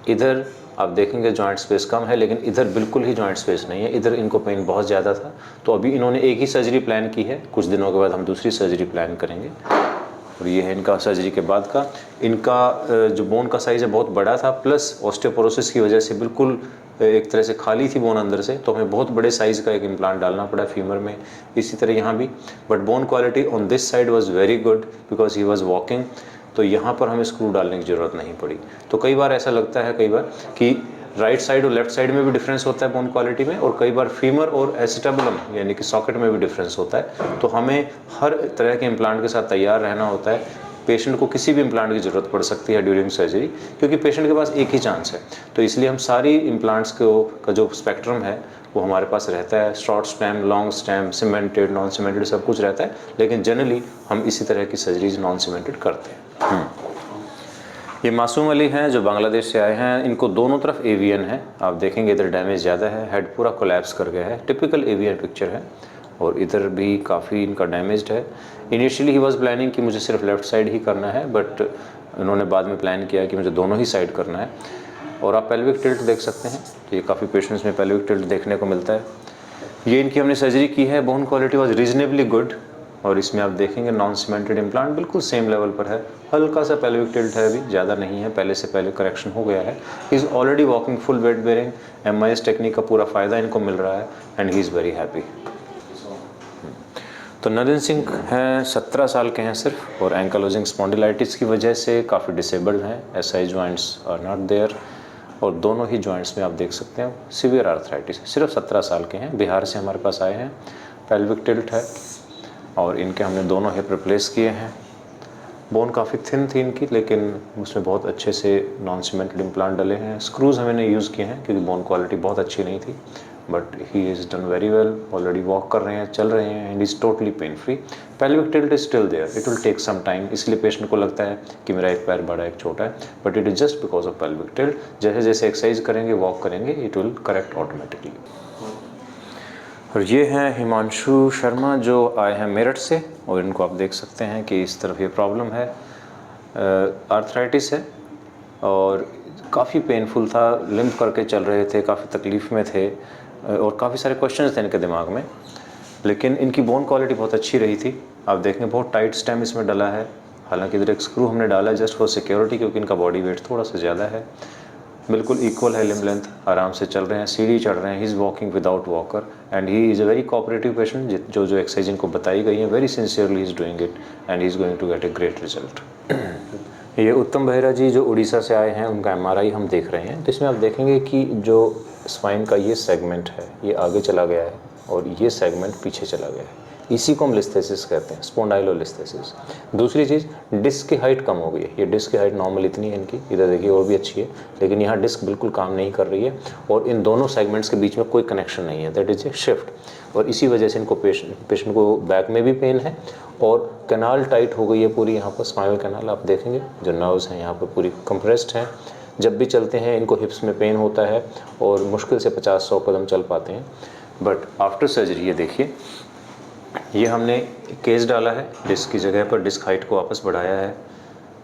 इधर आप देखेंगे जॉइंट स्पेस कम है, लेकिन इधर बिल्कुल ही जॉइंट स्पेस नहीं है। इधर इनको पेन बहुत ज़्यादा था, तो अभी इन्होंने एक ही सर्जरी प्लान की है, कुछ दिनों के बाद हम दूसरी सर्जरी प्लान करेंगे। और ये है इनका सर्जरी के बाद का। इनका जो बोन का साइज़ है बहुत बड़ा था, प्लस ऑस्टियोपोरोसिस की वजह से बिल्कुल एक तरह से खाली थी बोन अंदर से, तो हमें बहुत बड़े साइज़ का एक इम्प्लांट डालना पड़ा फीमर में, इसी तरह यहाँ भी। But bone quality on this side was very good because he was walking, तो यहाँ पर हमें स्क्रू डालने की ज़रूरत नहीं पड़ी। तो कई बार ऐसा लगता है कि राइट साइड और लेफ्ट साइड में भी डिफरेंस होता है बोन क्वालिटी में, और कई बार फीमर और एसिटेबुलम यानी कि सॉकेट में भी डिफरेंस होता है। तो हमें हर तरह के इम्प्लांट के साथ तैयार रहना होता है। पेशेंट को किसी भी इम्प्लांट की ज़रूरत पड़ सकती है ड्यूरिंग सर्जरी, क्योंकि पेशेंट के पास एक ही चांस है। तो इसलिए हम सारी इम्प्लांट्स का जो स्पेक्ट्रम है वो हमारे पास रहता है। Short stem, long stem, cemented, non cemented, सब कुछ रहता है, लेकिन जनरली हम इसी तरह की सर्जरीज नॉन सीमेंटेड करते हैं। ये मासूम अली हैं जो बांग्लादेश से आए हैं, इनको दोनों तरफ एवीएन है। आप देखेंगे इधर डैमेज ज़्यादा है, हेड पूरा कोलैप्स कर गया है, टिपिकल एवीएन पिक्चर है। और इधर भी काफ़ी इनका डैमेज्ड है। इनिशियली ही वाज प्लानिंग कि मुझे सिर्फ लेफ़्ट साइड ही करना है, बट इन्होंने बाद में प्लान किया कि मुझे दोनों ही साइड करना है। और आप पेल्विक टिल्ट देख सकते हैं, तो ये काफ़ी पेशेंट्स में पेल्विक टिल्ट देखने को मिलता है। ये इनकी हमने सर्जरी की है, bone quality was reasonably good, और इसमें आप देखेंगे नॉन सीमेंटेड इम्प्लांट बिल्कुल सेम लेवल पर है, हल्का सा पेल्विक टिल्ट है, अभी ज़्यादा नहीं है, पहले से पहले करेक्शन हो गया है। He is already walking full weight bearing, MIS technique का पूरा फ़ायदा इनको मिल रहा है and he is very happy. तो नरेंद्र सिंह हैं 17 साल के हैं सिर्फ, और एंकलोजिंग स्पॉन्डिलाइटिस की वजह से काफ़ी डिसेबल्ड हैं, SI joints are not there, और दोनों ही जॉइंट्स में आप देख सकते हैं सीवियर आर्थराइटिस। सिर्फ 17 साल के हैं, बिहार से हमारे पास आए हैं, पेल्विक टिल्ट है, और इनके हमने दोनों हिप रिप्लेस किए हैं। बोन काफ़ी थिन थी इनकी, लेकिन उसमें बहुत अच्छे से नॉन सीमेंटेड इम्प्लांट डले हैं। स्क्रूज़ हमने यूज़ किए हैं क्योंकि बोन क्वालिटी बहुत अच्छी नहीं थी, but he is done very well, already walk कर रहे हैं, चल रहे हैं, and is totally pain free. Pelvic tilt is still there, it will take some time, इसलिए पेशेंट को लगता है कि मेरा एक पैर बड़ा एक छोटा है, but it is just because of pelvic tilt. जैसे जैसे एक्सरसाइज करेंगे, वॉक करेंगे, इट विल करेक्ट ऑटोमेटिकली। और ये हैं हिमांशु शर्मा जो आए हैं मेरठ से, और इनको आप देख सकते हैं कि इस तरफ ये प्रॉब्लम है, आर्थराइटिस है, और काफ़ी पेनफुल था, लिम्प करके चल रहे थे, काफ़ी तकलीफ़ में थे, और काफ़ी सारे क्वेश्चंस थे इनके दिमाग में, लेकिन इनकी बोन क्वालिटी बहुत अच्छी रही थी। आप देखेंगे बहुत टाइट स्टेम इसमें डला है, हालांकि इधर एक स्क्रू हमने डाला जस्ट फॉर सिक्योरिटी, क्योंकि इनका बॉडी वेट थोड़ा सा ज़्यादा है। बिल्कुल इक्वल है लिम लेंथ, आराम से चल रहे हैं, सीढ़ी चढ़ रहे हैं, he is walking without walker, and he is a very cooperative patient. जो एक्सरसाइज इनको बताई गई है, very sincerely is doing it, and he is going to get a great result. ये उत्तम बेहरा जी जो उड़ीसा से आए हैं, उनका MRI हम देख रहे हैं। तो इसमें आप देखेंगे कि जो स्पाइन का ये सेगमेंट है, ये आगे चला गया है, और ये सेगमेंट पीछे चला गया है, इसी को हम लिस्थेसिस कहते हैं, स्पॉन्डाइलोलिस्थेसिस। दूसरी चीज़, डिस्क की हाइट कम हो गई है, ये डिस्क की हाइट नॉर्मल इतनी है इनकी, इधर देखिए और भी अच्छी है, लेकिन यहाँ डिस्क बिल्कुल काम नहीं कर रही है, और इन दोनों सेगमेंट्स के बीच में कोई कनेक्शन नहीं है, दैट इज़ ए शिफ्ट, और इसी वजह से इनको पेशेंट को बैक में भी पेन है, और कैनाल टाइट हो गई है पूरी, यहाँ पर स्पाइनल कैनाल आप देखेंगे, जो नर्व्स हैं यहाँ पर पूरी कंप्रेस्ड हैं। जब भी चलते हैं इनको हिप्स में पेन होता है, और मुश्किल से 50-100 कदम चल पाते हैं। बट आफ्टर सर्जरी ये देखिए, ये हमने केस डाला है, डिस्क की जगह पर डिस्क हाइट को वापस बढ़ाया है,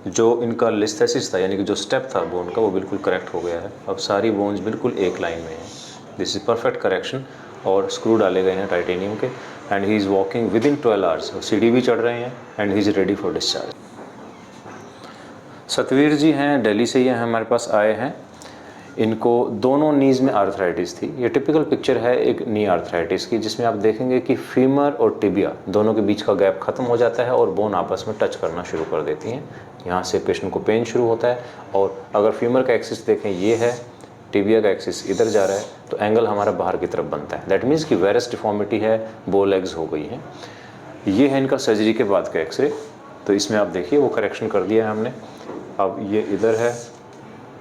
जो इनका लिस्थेसिस था यानी कि जो स्टेप था बोन का, वो बिल्कुल करेक्ट हो गया है। अब सारी बोन्स बिल्कुल एक लाइन में हैं, दिस इज़ परफेक्ट करेक्शन, और स्क्रू डाले गए हैं टाइटेनियम के, and he is walking within 12 hours, सीढ़ी भी चढ़ रहे हैं, and he is ready for discharge. Satvir ji हैं, दिल्ली से ये हमारे पास आए हैं, इनको दोनों नीज़ में आर्थराइटिस थी। ये टिपिकल पिक्चर है एक नी आर्थराइटिस की, जिसमें आप देखेंगे कि फीमर और टिबिया दोनों के बीच का गैप ख़त्म हो जाता है, और बोन आपस में टच करना शुरू कर देती हैं। यहाँ से पेशेंट को पेन शुरू होता है, और अगर फीमर का एक्सिस देखें ये है, टिबिया का एक्सिस इधर जा रहा है, तो एंगल हमारा बाहर की तरफ बनता है, दैट मीन्स कि वेरस डिफॉर्मिटी है, बो लेग्स हो गई हैं। ये है इनका सर्जरी के बाद का एक्सरे, तो इसमें आप देखिए वो करेक्शन कर दिया है हमने। अब ये इधर है,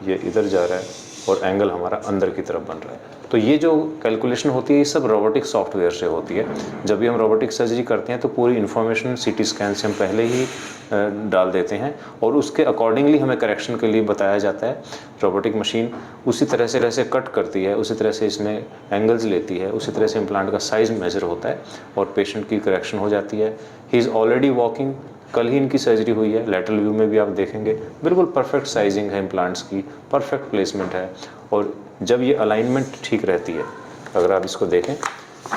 ये इधर जा रहा है, और एंगल हमारा अंदर की तरफ बन रहा है। तो ये जो कैलकुलेशन होती है, ये सब रोबोटिक सॉफ्टवेयर से होती है। जब भी हम रोबोटिक सर्जरी करते हैं तो पूरी इन्फॉर्मेशन CT स्कैन से हम पहले ही डाल देते हैं, और उसके अकॉर्डिंगली हमें करेक्शन के लिए बताया जाता है। रोबोटिक मशीन उसी तरह से कट करती है, उसी तरह से इसमें एंगल्स लेती है, उसी तरह से इम्प्लांट का साइज़ मेजर होता है, और पेशेंट की करेक्शन हो जाती है। ही इज़ ऑलरेडी वॉकिंग, कल ही इनकी सर्जरी हुई है, लेटरल व्यू में भी आप देखेंगे बिल्कुल परफेक्ट साइजिंग है इम्प्लांट्स की, परफेक्ट प्लेसमेंट है। और जब ये अलाइनमेंट ठीक रहती है, अगर आप इसको देखें,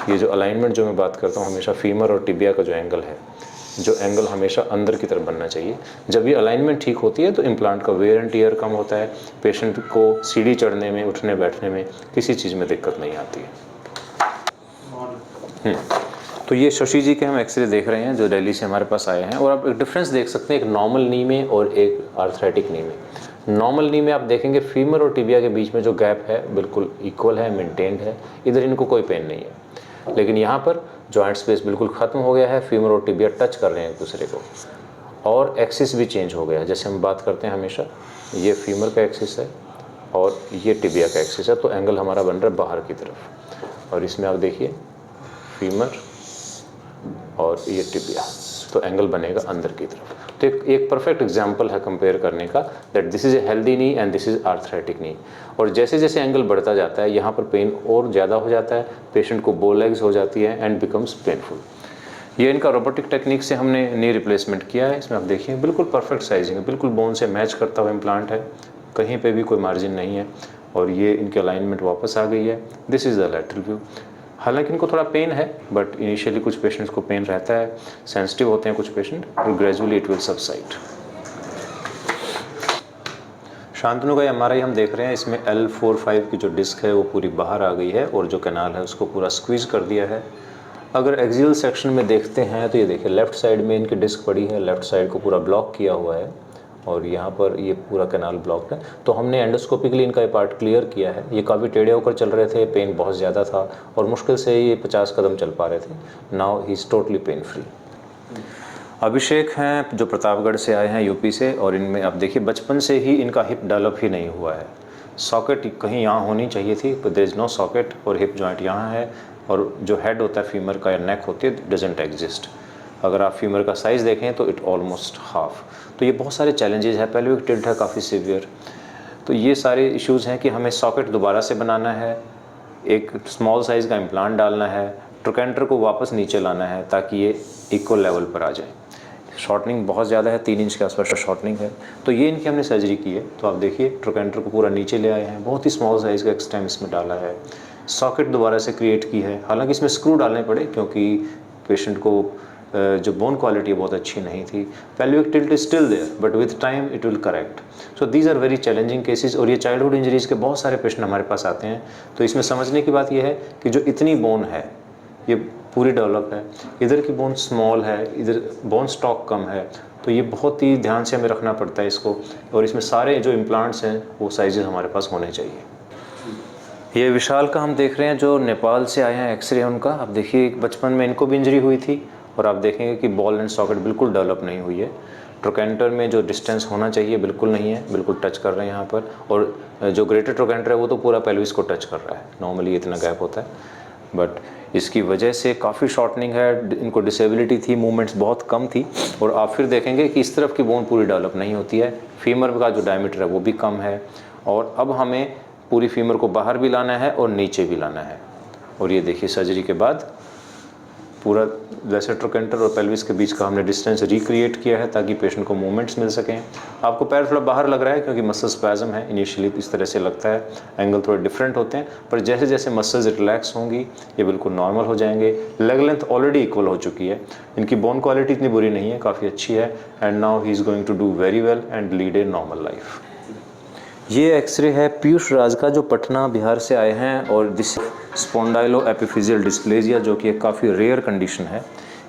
ये जो अलाइनमेंट जो मैं बात करता हूँ हमेशा फीमर और टिबिया का जो एंगल है, जो एंगल हमेशा अंदर की तरफ बनना चाहिए। जब ये अलाइनमेंट ठीक होती है तो इम्प्लांट का वेयर एंड टियर कम होता है, पेशेंट को सीढ़ी चढ़ने में, उठने बैठने में किसी चीज़ में दिक्कत नहीं आती है। तो ये शशि जी के हम एक्सरे देख रहे हैं जो दिल्ली से हमारे पास आए हैं, और आप एक डिफरेंस देख सकते हैं एक नॉर्मल नी में और एक आर्थराइटिक नी में। नॉर्मल नी में आप देखेंगे फीमर और टिबिया के बीच में जो गैप है बिल्कुल इक्वल है, मेंटेन्ड है, इधर इनको कोई पेन नहीं है। लेकिन यहाँ पर जॉइंट स्पेस बिल्कुल ख़त्म हो गया है, फीमर और टिबिया टच कर रहे हैं एक दूसरे को, और एक्सिस भी चेंज हो गया है। जैसे हम बात करते हैं हमेशा, ये फीमर का एक्सिस है और ये टिबिया का एक्सिस है, तो एंगल हमारा बन रहा है बाहर की तरफ, और इसमें आप देखिए फीमर और ये टिबिया, तो एंगल बनेगा अंदर की तरफ। तो एक परफेक्ट एग्जांपल है कंपेयर करने का, that this is a healthy knee and this is arthritic knee. और जैसे जैसे एंगल बढ़ता जाता है यहाँ पर पेन और ज़्यादा हो जाता है, पेशेंट को बो लेग्स हो जाती है एंड बिकम्स पेनफुल। ये इनका रोबोटिक टेक्निक से हमने नी रिप्लेसमेंट किया है। इसमें आप देखिए बिल्कुल परफेक्ट साइजिंग है, बिल्कुल बोन से मैच करता हुआ इम्प्लांट है, कहीं पे भी कोई मार्जिन नहीं है और ये इनकी अलाइनमेंट वापस आ गई है। This is the lateral view. हालांकि इनको थोड़ा पेन है, बट इनिशियली कुछ पेशेंट्स को पेन रहता है, सेंसिटिव होते हैं कुछ पेशेंट, और gradually it will subside. Shantanu का एमआरआई हम देख रहे हैं, इसमें L4-5 की जो डिस्क है वो पूरी बाहर आ गई है और जो कैनाल है उसको पूरा स्क्वीज कर दिया है। अगर एक्सियल सेक्शन में देखते हैं तो ये देखिए लेफ़्ट साइड में इनकी डिस्क पड़ी है, लेफ़्ट साइड को पूरा ब्लॉक किया हुआ है और यहाँ पर ये पूरा कैनाल ब्लॉक है। तो हमने एंडोस्कोपिकली इनका ये पार्ट क्लियर किया है। ये काफ़ी टेढ़े होकर चल रहे थे, पेन बहुत ज़्यादा था और मुश्किल से ये 50 कदम चल पा रहे थे। Now he is totally pain free. Abhishek हैं जो प्रतापगढ़ से आए हैं यूपी से, और इनमें आप देखिए बचपन से ही इनका हिप डेवलप ही नहीं हुआ है। सॉकेट कहीं यहाँ होनी चाहिए थी, पर देयर इज़ नो सॉकेट, और हिप जॉइंट यहाँ है और जो हेड होता है फीमर का या नेक होती है डजंट एग्जिस्ट। अगर आप फीमर का साइज़ देखें तो इट ऑलमोस्ट हाफ। तो ये बहुत सारे चैलेंजेस हैं। पेल्विक टिल्ट है काफ़ी सीवियर। तो ये सारे इश्यूज़ हैं कि हमें सॉकेट दोबारा से बनाना है, एक स्मॉल साइज़ का इम्प्लांट डालना है, ट्रोकेंटर को वापस नीचे लाना है ताकि ये इक्वल लेवल पर आ जाए। शॉर्टनिंग बहुत ज़्यादा है, 3 इंच के आसपास शॉर्टनिंग है। तो ये इनकी हमने सर्जरी की है। तो आप देखिए ट्रोकेंटर को पूरा नीचे ले आए हैं, बहुत ही स्मॉल साइज़ का एक्सटेम इसमें डाला है, सॉकेट दोबारा से क्रिएट की है। हालांकि इसमें स्क्रू डालने पड़े क्योंकि पेशेंट को जो बोन क्वालिटी बहुत अच्छी नहीं थी। Pelvic tilt is still there but with time it will correct. So these are very challenging cases, और ये चाइल्डहुड इंजरीज़ के बहुत सारे पेशेंट हमारे पास आते हैं। तो इसमें समझने की बात यह है कि जो इतनी बोन है ये पूरी डेवलप है, इधर की बोन स्मॉल है, इधर बोन स्टॉक कम है, तो ये बहुत ही ध्यान से हमें रखना पड़ता है इसको। और इसमें सारे जो इम्प्लांट्स हैं वो साइजेस हमारे पास होने चाहिए। ये विशाल का हम देख रहे हैं जो नेपाल से आए हैं, एक्सरे है उनका। आप देखिए बचपन में इनको भी इंजरी हुई थी और आप देखेंगे कि बॉल एंड सॉकेट बिल्कुल डेवलप नहीं हुई है। ट्रोकेंटर में जो डिस्टेंस होना चाहिए बिल्कुल नहीं है, बिल्कुल टच कर रहे हैं यहाँ पर, और जो ग्रेटर ट्रोकेंटर है वो तो पूरा पेल्विस को टच कर रहा है। नॉर्मली इतना गैप होता है, बट इसकी वजह से काफ़ी शॉर्टनिंग है। इनको डिसेबिलिटी थी, मूवमेंट्स बहुत कम थी, और आप फिर देखेंगे कि इस तरफ की बोन पूरी डेवलप नहीं होती है। फीमर का जो डायमीटर है वो भी कम है, और अब हमें पूरी फीमर को बाहर भी लाना है और नीचे भी लाना है। और ये देखिए सर्जरी के बाद पूरा लेसर ट्रोकेंटर और पेल्विस के बीच का हमने डिस्टेंस रिक्रिएट किया है ताकि पेशेंट को मूवमेंट्स मिल सकें। आपको पैर थोड़ा बाहर लग रहा है क्योंकि मसल स्पैज़म है, इनिशियली इस तरह से लगता है, एंगल थोड़े डिफरेंट होते हैं, पर जैसे जैसे मसल्स रिलैक्स होंगी ये बिल्कुल नॉर्मल हो जाएंगे। लेग लेंथ ऑलरेडी इक्वल हो चुकी है, इनकी बोन क्वालिटी इतनी बुरी नहीं है, काफ़ी अच्छी है, and now he is going to do very well and lead a normal life. ये एक्सरे है पीयूष राज का जो पटना बिहार से आए हैं, और दिस स्पॉन्डाइलो एपिफिजियल डिस्प्लेजिया जो कि एक काफ़ी रेयर कंडीशन है।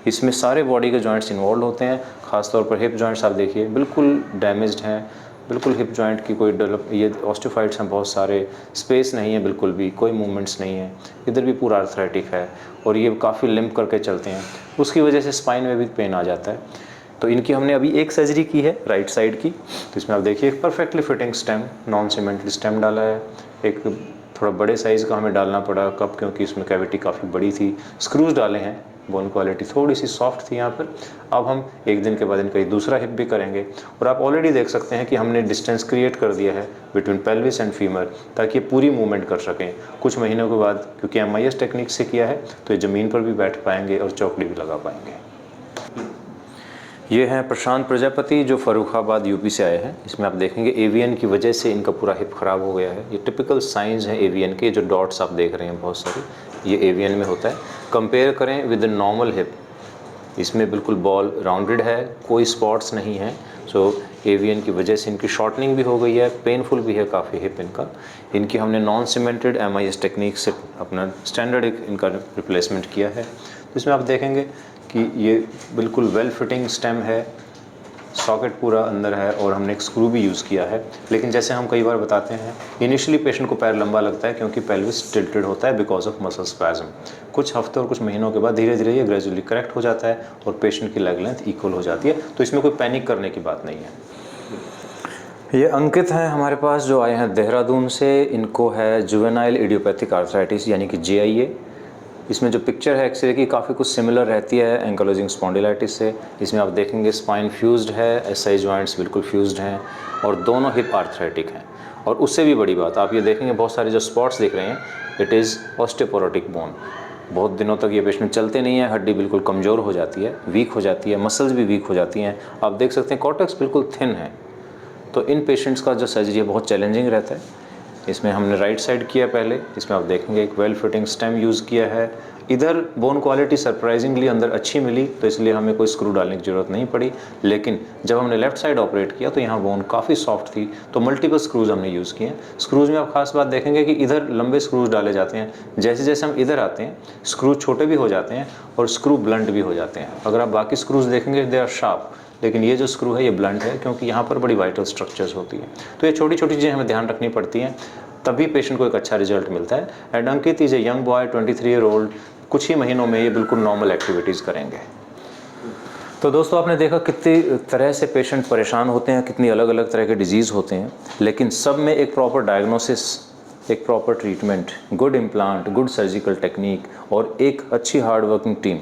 इसमें सारे बॉडी के जॉइंट्स इन्वॉल्व होते हैं, ख़ासतौर पर हिप जॉइंट्स आप देखिए बिल्कुल डैमेज्ड हैं, बिल्कुल हिप जॉइंट की कोई डेवलप, ये ऑस्टियोफाइट्स हैं बहुत सारे, स्पेस नहीं है बिल्कुल भी, कोई मूवमेंट्स नहीं है, इधर भी पूरा आर्थराइटिक है, और ये काफ़ी लिम्प करके चलते हैं, उसकी वजह से स्पाइन में भी पेन आ जाता है। तो इनकी हमने अभी एक सर्जरी की है राइट साइड की। तो इसमें आप देखिए एक perfectly fitting stem, non cementless stem डाला है। एक थोड़ा बड़े साइज़ का हमें डालना पड़ा, कब, क्योंकि इसमें कैविटी काफ़ी बड़ी थी। स्क्रूज डाले हैं, बोन क्वालिटी थोड़ी सी सॉफ्ट थी यहाँ पर। अब हम एक दिन के बाद इनका दूसरा हिप भी करेंगे, और आप ऑलरेडी देख सकते हैं कि हमने डिस्टेंस क्रिएट कर दिया है बिटवीन पेल्विस एंड फीमर ताकि ये पूरी मूवमेंट कर सकें। कुछ महीनों के बाद, क्योंकि MIS टेक्निक से किया है, तो ये ज़मीन पर भी बैठ पाएंगे और चौकड़ी भी लगा पाएंगे। ये हैं प्रशांत प्रजापति जो फर्रुखाबाद यूपी से आए हैं। इसमें आप देखेंगे एवीएन की वजह से इनका पूरा हिप ख़राब हो गया है। ये टिपिकल साइंस हैं एवीएन के, जो डॉट्स आप देख रहे हैं बहुत सारे, ये एवीएन में होता है। कंपेयर करें विद द नॉर्मल हिप, इसमें बिल्कुल बॉल राउंडेड है, कोई स्पॉट्स नहीं है। सो एवीएन की वजह से इनकी शॉर्टनिंग भी हो गई है, पेनफुल भी है काफ़ी हिप इनका। इनकी हमने नॉन सीमेंटेड MIS टेक्निक से अपना स्टैंडर्ड एक इनका रिप्लेसमेंट किया है। तो इसमें आप देखेंगे कि ये बिल्कुल वेल फिटिंग स्टेम है, सॉकेट पूरा अंदर है, और हमने एक स्क्रू भी यूज़ किया है। लेकिन जैसे हम कई बार बताते हैं, इनिशियली पेशेंट को पैर लंबा लगता है क्योंकि पेल्विस टिल्टेड होता है बिकॉज ऑफ मसल स्पैज़म। कुछ हफ्ते और कुछ महीनों के बाद धीरे धीरे ये ग्रेजुअली करेक्ट हो जाता है और पेशेंट की लेग लेंथ इक्वल हो जाती है। तो इसमें कोई पैनिक करने की बात नहीं है। ये अंकित हैं हमारे पास जो आए हैं देहरादून से। इनको है जुवेनाइल इडियोपैथिक आर्थराइटिस यानी कि JIA। इसमें जो पिक्चर है एक्सरे की काफ़ी कुछ सिमिलर रहती है एंकालोजिंग स्पॉन्डिलाइटिस से। इसमें आप देखेंगे स्पाइन फ्यूज्ड है, SI जॉइंट्स बिल्कुल फ्यूज्ड हैं, और दोनों हिप आर्थराइटिक हैं। और उससे भी बड़ी बात आप ये देखेंगे बहुत सारे जो स्पॉट्स दिख रहे हैं, इट इज़ ऑस्टियोपोरोटिक बोन। बहुत दिनों तक ये पेशेंट चलते नहीं है, हड्डी बिल्कुल कमज़ोर हो जाती है, वीक हो जाती है, मसल्स भी वीक हो जाती हैं। आप देख सकते हैं कॉर्टेक्स बिल्कुल थिन है, तो इन पेशेंट्स का जो सर्जरी है बहुत चैलेंजिंग रहता है। इसमें हमने राइट साइड किया पहले, इसमें आप देखेंगे एक वेल फिटिंग स्टेम यूज़ किया है। इधर बोन क्वालिटी सरप्राइजिंगली अंदर अच्छी मिली, तो इसलिए हमें कोई स्क्रू डालने की ज़रूरत नहीं पड़ी। लेकिन जब हमने लेफ़्ट साइड ऑपरेट किया तो यहाँ बोन काफ़ी सॉफ्ट थी, तो मल्टीपल स्क्रूज़ हमने यूज़ किए। स्क्रूज़ में आप खास बात देखेंगे कि इधर लंबे स्क्रूज़ डाले जाते हैं, जैसे जैसे हम इधर आते हैं स्क्रू छोटे भी हो जाते हैं और स्क्रू ब्लंट भी हो जाते हैं। अगर आप बाकी स्क्रूज़ देखेंगे दे आर शार्प, लेकिन ये जो स्क्रू है ये ब्लंट है, क्योंकि यहाँ पर बड़ी वाइटल स्ट्रक्चर्स होती हैं। तो ये छोटी छोटी चीज़ें हमें ध्यान रखनी पड़ती हैं, तभी पेशेंट को एक अच्छा रिजल्ट मिलता है। And Ankit is a young boy 23 year old, कुछ ही महीनों में ये बिल्कुल नॉर्मल एक्टिविटीज़ करेंगे। तो दोस्तों आपने देखा कितनी तरह से पेशेंट परेशान होते हैं, कितनी अलग अलग तरह के डिजीज़ होते हैं, लेकिन सब में एक प्रॉपर डायग्नोसिस, एक proper treatment, good implant, good surgical technique और एक अच्छी हार्ड वर्किंग टीम,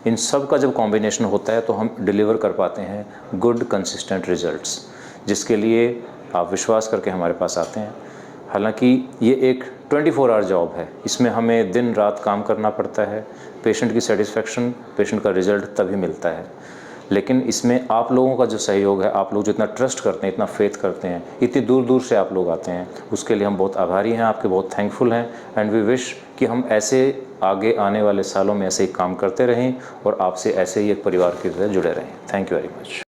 इन सब का जब कॉम्बिनेशन होता है तो हम डिलीवर कर पाते हैं गुड कंसिस्टेंट रिजल्ट्स, जिसके लिए आप विश्वास करके हमारे पास आते हैं। हालांकि ये एक 24 आवर जॉब है, इसमें हमें दिन रात काम करना पड़ता है। पेशेंट की सेटिस्फेक्शन, पेशेंट का रिज़ल्ट तभी मिलता है, लेकिन इसमें आप लोगों का जो सहयोग है, आप लोग जो इतना ट्रस्ट करते हैं, इतना फेथ करते हैं, इतनी दूर दूर से आप लोग आते हैं, उसके लिए हम बहुत आभारी हैं, आपके बहुत थैंकफुल हैं। एंड वी विश कि हम ऐसे आगे आने वाले सालों में ऐसे ही काम करते रहें और आपसे ऐसे ही एक परिवार की तरह जुड़े रहें। Thank you very much.